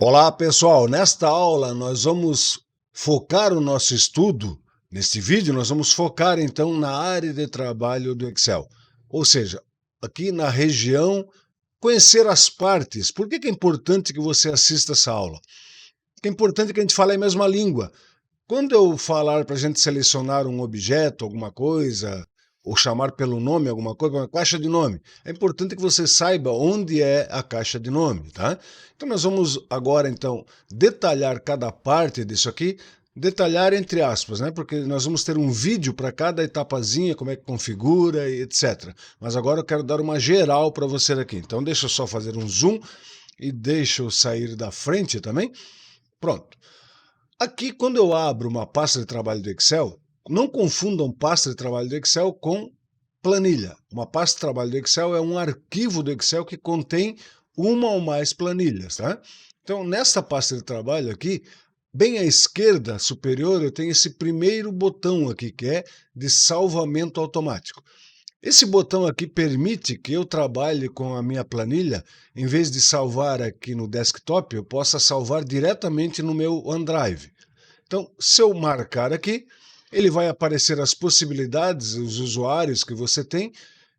Olá, pessoal. Nesta aula nós vamos focar o nosso estudo, neste vídeo nós vamos focar então na área de trabalho do Excel. Ou seja, aqui na região, conhecer as partes. Por que é importante que você assista essa aula? Porque é importante que a gente fale a mesma língua. Quando eu falar para a gente selecionar um objeto, alguma coisa, ou chamar pelo nome alguma coisa, uma caixa de nome, é importante que você saiba onde é a caixa de nome, tá? Então nós vamos agora, então, detalhar cada parte disso aqui, detalhar entre aspas, né? Porque nós vamos ter um vídeo para cada etapazinha, como é que configura e etc. Mas agora eu quero dar uma geral para você aqui. Então deixa eu só fazer um zoom e deixa eu sair da frente também. Pronto. Aqui, quando eu abro uma pasta de trabalho do Excel, não confundam pasta de trabalho do Excel com planilha. Uma pasta de trabalho do Excel é um arquivo do Excel que contém uma ou mais planilhas, tá? Então, nessa pasta de trabalho aqui, bem à esquerda superior, eu tenho esse primeiro botão aqui, que é de salvamento automático. Esse botão aqui permite que eu trabalhe com a minha planilha, em vez de salvar aqui no desktop, eu possa salvar diretamente no meu OneDrive. Então, se eu marcar aqui, ele vai aparecer as possibilidades, os usuários que você tem,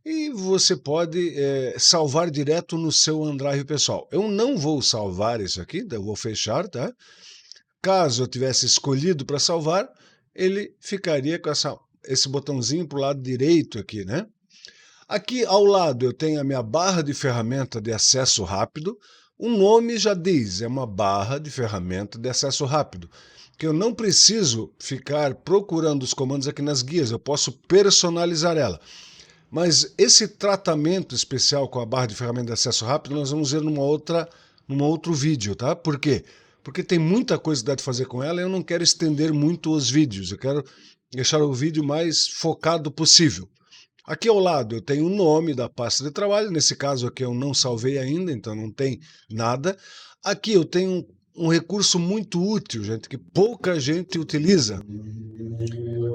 e você pode salvar direto no seu OneDrive pessoal. Eu não vou salvar isso aqui, eu vou fechar, tá? Caso eu tivesse escolhido para salvar, ele ficaria com esse botãozinho para o lado direito aqui, né? Aqui ao lado eu tenho a minha barra de ferramenta de acesso rápido. O nome já diz, é uma barra de ferramenta de acesso rápido, que eu não preciso ficar procurando os comandos aqui nas guias, eu posso personalizar ela. Mas esse tratamento especial com a barra de ferramenta de acesso rápido nós vamos ver num outro vídeo, tá? Por quê? Porque tem muita coisa que dá de fazer com ela e eu não quero estender muito os vídeos, eu quero deixar o vídeo mais focado possível. Aqui ao lado eu tenho o nome da pasta de trabalho, nesse caso aqui eu não salvei ainda, então não tem nada. Aqui eu tenho um recurso muito útil, gente, que pouca gente utiliza.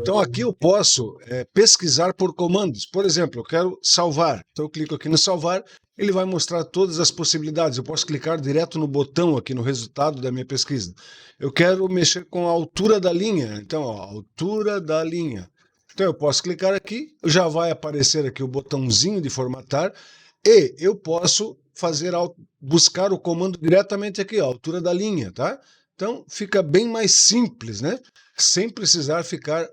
Então aqui eu posso pesquisar por comandos. Por exemplo, eu quero salvar. Então eu clico aqui no salvar, ele vai mostrar todas as possibilidades. Eu posso clicar direto no botão aqui no resultado da minha pesquisa. Eu quero mexer com a altura da linha. Então, ó, altura da linha. Então eu posso clicar aqui, já vai aparecer aqui o botãozinho de formatar e eu posso buscar o comando diretamente aqui, ó, altura da linha, tá? Então fica bem mais simples, né? Sem precisar ficar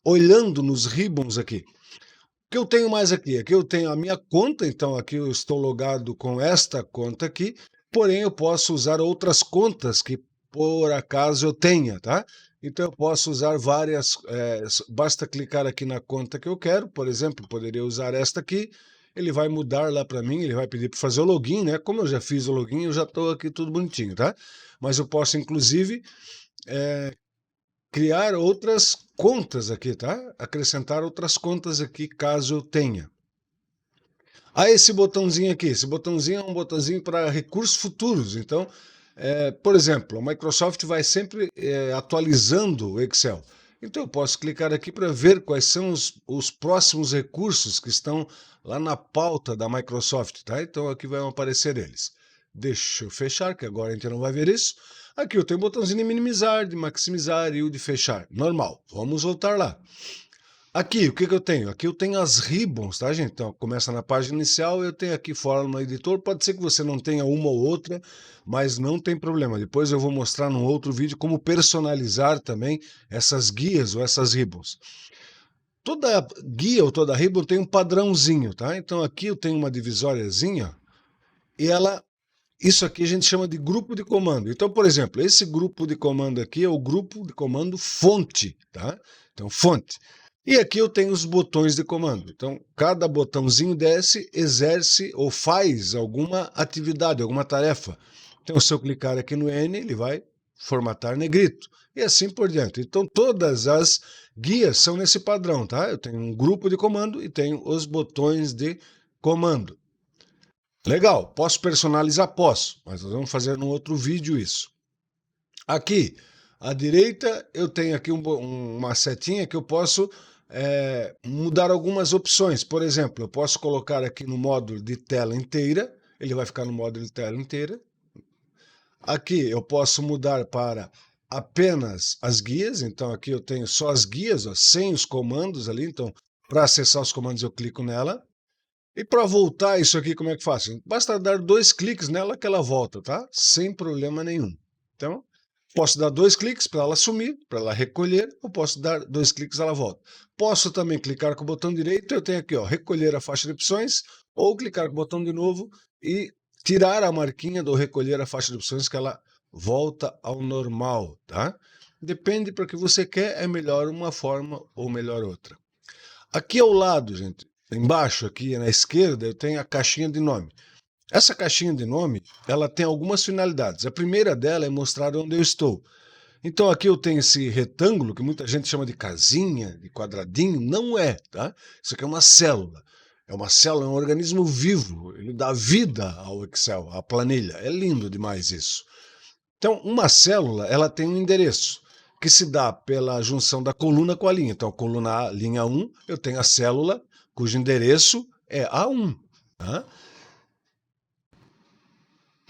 olhando nos ribbons aqui. O que eu tenho mais aqui? Aqui eu tenho a minha conta, então aqui eu estou logado com esta conta aqui, porém eu posso usar outras contas que por acaso eu tenha, tá? Então eu posso usar várias, basta clicar aqui na conta que eu quero, por exemplo, poderia usar esta aqui, ele vai mudar lá para mim, ele vai pedir para fazer o login, né? Como eu já fiz o login, eu já estou aqui tudo bonitinho, tá? Mas eu posso inclusive criar outras contas aqui, tá? Acrescentar outras contas aqui, caso eu tenha. Esse botãozinho aqui, esse botãozinho é um botãozinho para recursos futuros. Então, por exemplo, a Microsoft vai sempre atualizando o Excel. Então eu posso clicar aqui para ver quais são os próximos recursos que estão lá na pauta da Microsoft, tá? Então aqui vai aparecer eles. Deixa eu fechar, que agora a gente não vai ver isso. Aqui eu tenho o botãozinho de minimizar, de maximizar e o de fechar. Normal. Vamos voltar lá. Aqui, o que eu tenho? Aqui eu tenho as ribbons, tá, gente? Então, começa na página inicial, eu tenho aqui fora no editor. Pode ser que você não tenha uma ou outra, mas não tem problema. Depois eu vou mostrar num outro vídeo como personalizar também essas guias ou essas ribbons. Toda guia ou toda ribbon tem um padrãozinho, tá? Então aqui eu tenho uma divisóriazinha e isso aqui a gente chama de grupo de comando. Então, por exemplo, esse grupo de comando aqui é o grupo de comando fonte, tá? Então, fonte. E aqui eu tenho os botões de comando. Então, cada botãozinho desse exerce ou faz alguma atividade, alguma tarefa. Então, se eu clicar aqui no N, ele vai formatar negrito. E assim por diante. Então, todas as guias são nesse padrão, tá? Eu tenho um grupo de comando e tenho os botões de comando. Legal, posso personalizar? Posso, mas nós vamos fazer num outro vídeo isso. Aqui, à direita, eu tenho aqui uma setinha que eu posso mudar algumas opções. Por exemplo, eu posso colocar aqui no módulo de tela inteira, ele vai ficar no módulo de tela inteira. Aqui eu posso mudar para apenas as guias, então aqui eu tenho só as guias, ó, sem os comandos ali, então para acessar os comandos eu clico nela. E para voltar isso aqui, como é que faço? Basta dar 2 cliques nela que ela volta, tá? Sem problema nenhum. Então, posso dar 2 cliques para ela sumir, para ela recolher, ou posso dar 2 cliques e ela volta. Posso também clicar com o botão direito, eu tenho aqui, ó, recolher a faixa de opções, ou clicar com o botão de novo e tirar a marquinha do recolher a faixa de opções que ela volta ao normal, tá? Depende para o que você quer, é melhor uma forma ou melhor outra. Aqui ao lado, gente, embaixo aqui na esquerda, eu tenho a caixinha de nome. Essa caixinha de nome, ela tem algumas finalidades. A primeira dela é mostrar onde eu estou. Então aqui eu tenho esse retângulo, que muita gente chama de casinha, de quadradinho, não é, tá? Isso aqui é uma célula. É uma célula, é um organismo vivo, ele dá vida ao Excel, à planilha. É lindo demais isso. Então, uma célula, ela tem um endereço, que se dá pela junção da coluna com a linha. Então, a coluna A, linha 1, eu tenho a célula cujo endereço é A1. Tá?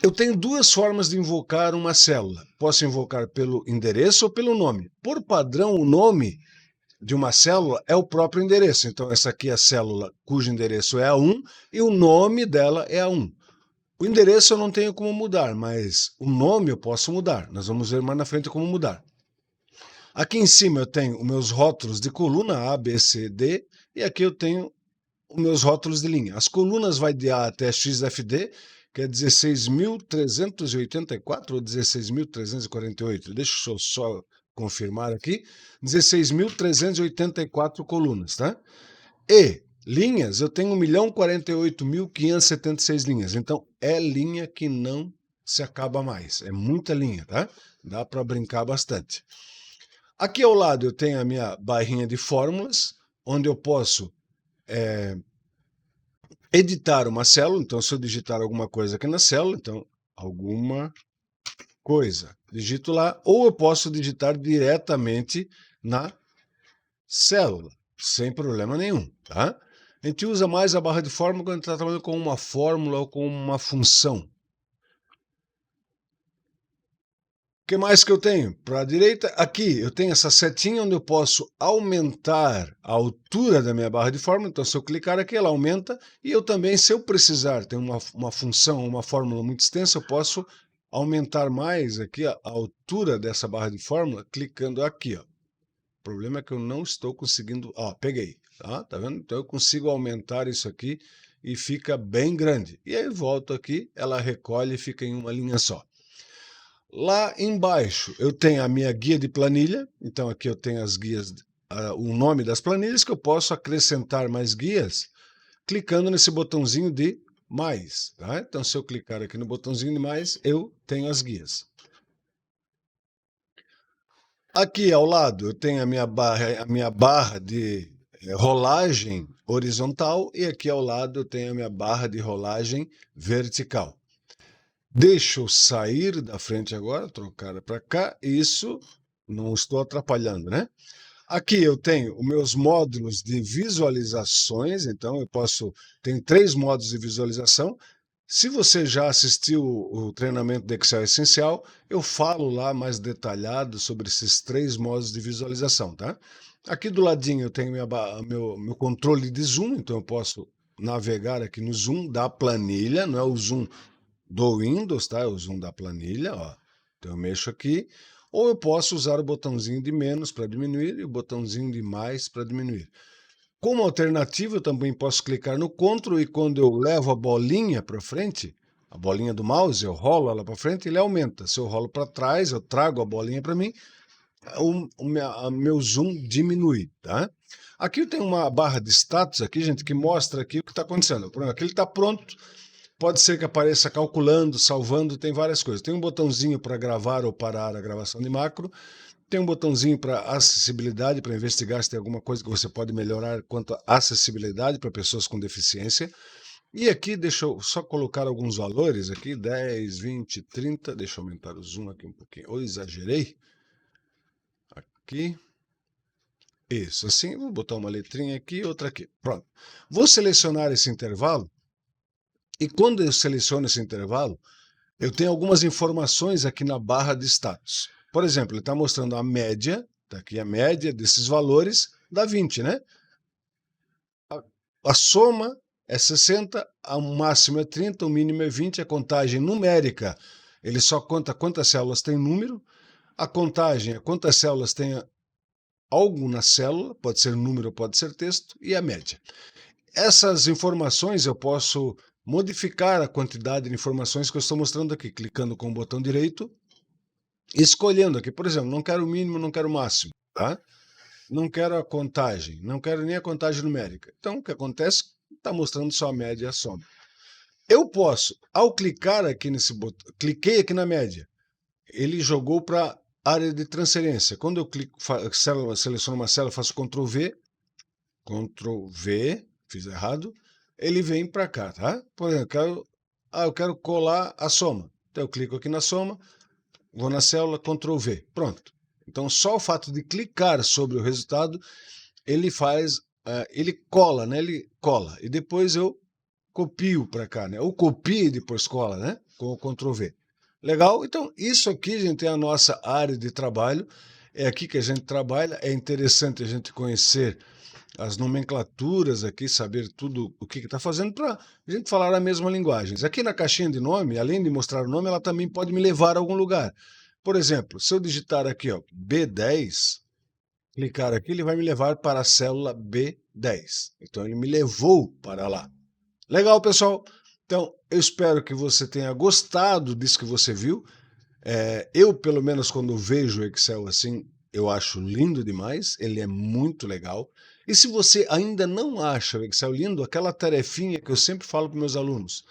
Eu tenho 2 formas de invocar uma célula. Posso invocar pelo endereço ou pelo nome. Por padrão, o nome de uma célula é o próprio endereço. Então, essa aqui é a célula cujo endereço é A1 e o nome dela é A1. O endereço eu não tenho como mudar, mas o nome eu posso mudar. Nós vamos ver mais na frente como mudar. Aqui em cima eu tenho os meus rótulos de coluna A, B, C, D, e aqui eu tenho os meus rótulos de linha. As colunas vai de A até XFD, que é 16.384 ou 16.348. Deixa eu só confirmar aqui. 16.384 colunas, tá? E linhas, eu tenho 1.048.576 linhas. Então, é linha que não se acaba mais. É muita linha, tá? Dá para brincar bastante. Aqui ao lado eu tenho a minha barrinha de fórmulas, onde eu posso editar uma célula. Então, se eu digitar alguma coisa aqui na célula, então, alguma coisa, digito lá, ou eu posso digitar diretamente na célula, sem problema nenhum, tá? A gente usa mais a barra de fórmula quando está trabalhando com uma fórmula ou com uma função. O que mais que eu tenho? Para a direita, aqui eu tenho essa setinha onde eu posso aumentar a altura da minha barra de fórmula. Então, se eu clicar aqui, ela aumenta. E eu também, se eu precisar ter uma função, uma fórmula muito extensa, eu posso aumentar mais aqui a altura dessa barra de fórmula, clicando aqui. Ó. O problema é que eu não estou conseguindo... Ó, peguei. Tá vendo? Então, eu consigo aumentar isso aqui e fica bem grande. E aí, volto aqui, ela recolhe e fica em uma linha só. Lá embaixo eu tenho a minha guia de planilha, então aqui eu tenho as guias, o nome das planilhas, que eu posso acrescentar mais guias clicando nesse botãozinho de mais. Tá? Então, se eu clicar aqui no botãozinho de mais, eu tenho as guias. Aqui ao lado eu tenho a minha barra de rolagem horizontal e aqui ao lado eu tenho a minha barra de rolagem vertical. Deixa eu sair da frente agora, trocar para cá. Isso, não estou atrapalhando, né? Aqui eu tenho os meus módulos de visualizações, então eu tenho 3 módulos de visualização. Se você já assistiu o treinamento de Excel Essencial, eu falo lá mais detalhado sobre esses 3 módulos de visualização, tá? Aqui do ladinho eu tenho meu controle de zoom, então eu posso navegar aqui no zoom da planilha, não é o zoom do Windows, tá? É o zoom da planilha, ó. Então eu mexo aqui, ou eu posso usar o botãozinho de menos para diminuir e o botãozinho de mais para diminuir. Como alternativa, eu também posso clicar no Ctrl e quando eu levo a bolinha para frente, a bolinha do mouse, eu rolo ela para frente, ele aumenta. Se eu rolo para trás, eu trago a bolinha para mim, o meu zoom diminui, tá? Aqui eu tenho uma barra de status aqui, gente, que mostra aqui o que está acontecendo. Aqui ele está pronto. Pode ser que apareça calculando, salvando, tem várias coisas. Tem um botãozinho para gravar ou parar a gravação de macro. Tem um botãozinho para acessibilidade, para investigar se tem alguma coisa que você pode melhorar quanto à acessibilidade para pessoas com deficiência. E aqui, deixa eu só colocar alguns valores aqui, 10, 20, 30. Deixa eu aumentar o zoom aqui um pouquinho. Ou exagerei. Aqui. Isso, assim, vou botar uma letrinha aqui e outra aqui. Pronto. Vou selecionar esse intervalo. E quando eu seleciono esse intervalo, eu tenho algumas informações aqui na barra de status. Por exemplo, ele está mostrando a média, está aqui a média desses valores da 20, né? A soma é 60, o máximo é 30, o mínimo é 20, a contagem numérica, ele só conta quantas células tem número, a contagem é quantas células tem algo na célula, pode ser número, pode ser texto, e a média. Essas informações eu posso modificar a quantidade de informações que eu estou mostrando aqui, clicando com o botão direito, escolhendo aqui, por exemplo, não quero o mínimo, não quero o máximo, tá? Não quero a contagem, não quero nem a contagem numérica. Então, o que acontece? Está mostrando só a média e a soma. Eu posso, ao clicar aqui nesse botão, cliquei aqui na média, ele jogou para área de transferência. Quando eu clico, seleciono uma célula, faço Ctrl V, fiz errado, ele vem para cá, tá? Por exemplo, eu quero colar a soma. Então eu clico aqui na soma, vou na célula, Ctrl V, pronto. Então só o fato de clicar sobre o resultado, ele faz, ele cola, né? Ele cola. E depois eu copio para cá, né? Ou copia e depois cola, né? Com o Ctrl V. Legal? Então, isso aqui, gente, é a nossa área de trabalho. É aqui que a gente trabalha. É interessante a gente conhecer as nomenclaturas aqui, saber tudo o que está fazendo para a gente falar a mesma linguagem. Aqui na caixinha de nome, além de mostrar o nome, ela também pode me levar a algum lugar. Por exemplo, se eu digitar aqui, ó, B10, clicar aqui, ele vai me levar para a célula B10. Então, ele me levou para lá. Legal, pessoal? Então, eu espero que você tenha gostado disso que você viu. Eu, pelo menos, quando vejo o Excel assim, eu acho lindo demais, ele é muito legal. E se você ainda não acha o Excel lindo, aquela tarefinha que eu sempre falo para meus alunos,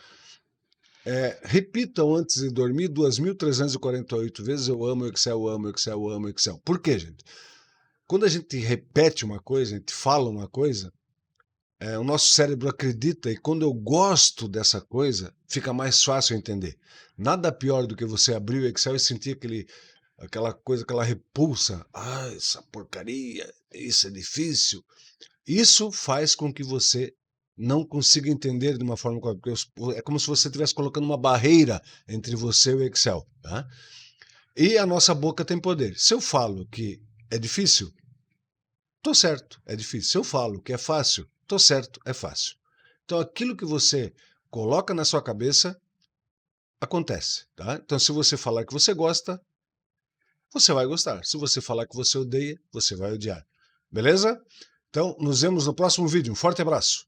repitam antes de dormir 2.348 vezes, eu amo o Excel, eu amo o Excel, eu amo o Excel. Por quê, gente? Quando a gente repete uma coisa, a gente fala uma coisa, o nosso cérebro acredita, e quando eu gosto dessa coisa, fica mais fácil entender. Nada pior do que você abrir o Excel e sentir aquela coisa, aquela repulsa. Ah, essa porcaria, isso é difícil. Isso faz com que você não consiga entender de uma forma correta. É como se você estivesse colocando uma barreira entre você e o Excel. Tá? E a nossa boca tem poder. Se eu falo que é difícil, estou certo, é difícil. Se eu falo que é fácil, estou certo, é fácil. Então, aquilo que você coloca na sua cabeça, acontece. Tá? Então, se você falar que você gosta, você vai gostar. Se você falar que você odeia, você vai odiar. Beleza? Então, nos vemos no próximo vídeo. Um forte abraço.